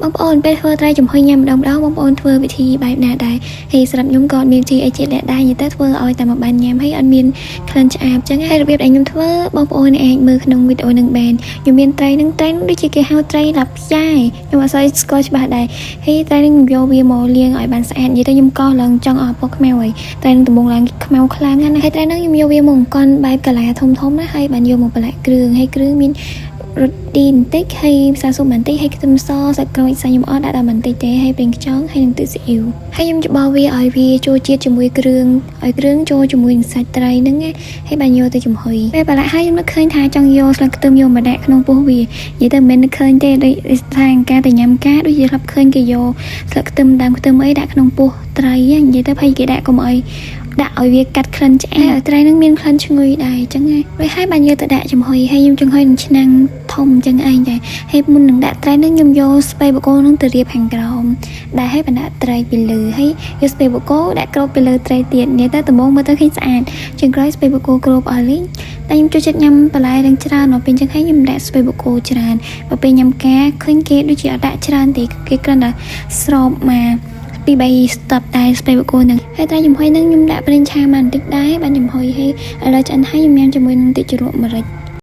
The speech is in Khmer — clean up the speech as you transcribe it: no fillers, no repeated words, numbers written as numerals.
បងប្អូនពេលធ្វើត្រីចំហុយញ៉ាំម្ដងបងប្អូនធ្វើវិធីបែបណាដែរហើយសម្រាប់ខ្ញុំក៏មានជាអីជាលក្ខដែរនិយាយទៅធ្វើឲ្យតែមកបានញ៉ាំហើយអត់មានក្លិនឆ្អាបចឹងហើយរបៀបដែលខ្ញុំធ្វើបងប្អូនអាចមើលក្នុងវីដេអូនឹងបានខ្ញុំមានត្រីនឹងដូចជាគេហៅត្រីឡាប់យ៉ាយខ្ញុំអត់សូវស្គាល់ច្បាស់ដែរហើយត្រីនឹងខ្ញុំយកវាមកលាងឲ្យបានស្អាតនិយាយទៅខ្ញុំកោសឡើងចង់អស់ពណ៌ខ្មៅហើយត្រីនឹងដំបងឡើងខ្មៅខ្លាំងណាស់ហើយត្រីនឹងខ្ញុំយកវាមកអង្គន់បែបកាឡាធំណាហើយបានយកមកប្រឡាក់គ្រឿងហើយគ្រឿងមានរ៉ូឌីបន្តិចហើយផ្សារស៊ុបបន្តិចហើយខ្ទឹមសសាច់ក្រូចសាច់ខ្ញុំអត់ដាក់បន្តិចទេហើយប្រេងខ្យងហើយនឹងទឹកស៊ីអ៊ីវហើយខ្ញុំច្បោះវាឲ្យវាចូលជាតិជាមួយគ្រឿងឲ្យគ្រឿងចូលជាមួយនឹងសាច់ត្រីហ្នឹងហើយបានយកទៅចំហុយពេលប្រឡាក់ហើយខ្ញុំនឹកឃើញថាចង់យកស្លឹកខ្ទឹមយកមកដាក់ក្នុងពោះវានិយាយទៅមិនមែននឹកឃើញទេដូចថាការទៅញ៉ាំការដូចជាធ្លាប់ឃើញគេយកស្លឹកខ្ទឹមដើមខ្ទឹមអីដាក់ក្នុងពោះត្រីនិយាយទៅភ័យគេដាក់កុំឲ្យដាក់ឲ្យវាកាត់ក្លិនឆ្អែតត្រីនឹងមានក្លិនឈ្ងុយដែរអញ្ចឹងហើយហើយបានយកទៅដាក់ចំហុយហើយខ្ញុំចំហុយនឹងឆ្នាំងធំអញ្ចឹងឯងដែរហើយមុននឹងដាក់ត្រីនឹងខ្ញុំយកស្ពៃបូកូនឹងទៅរៀបខាងក្រោមដែរហើយបានដាក់ត្រីពីលើហើយយកស្ពៃបូកូដាក់គ្របពីលើត្រីទៀតនេះទៅដំបងមើលទៅឃើញស្អាតជាងក្រោយស្ពៃបូកូគ្របអស់លីងតែខ្ញុំចូលចិត្តញ៉ាំបន្លែនឹងច្រើនដល់ពេលអញ្ចឹងហើយខ្ញុំដាក់ស្ពៃបូកូច្រើនដល់ពេលញ៉ាំការឃើញគេដូចជាអត់ដាក់ច្រើនទេគេគ្រាន់តែស្របមកពី3 step ដែរស្ពៃបូកូនឹងហើយត្រីចំហុយនឹងខ្ញុំដាក់ប្រេងឆាមកបន្តិចដែរបានចំហុយហើយឥឡូវឆ្អិនហើយខ្ញុំញ៉ាំជាមួយនឹងទឹកជ្រក់ម្រេច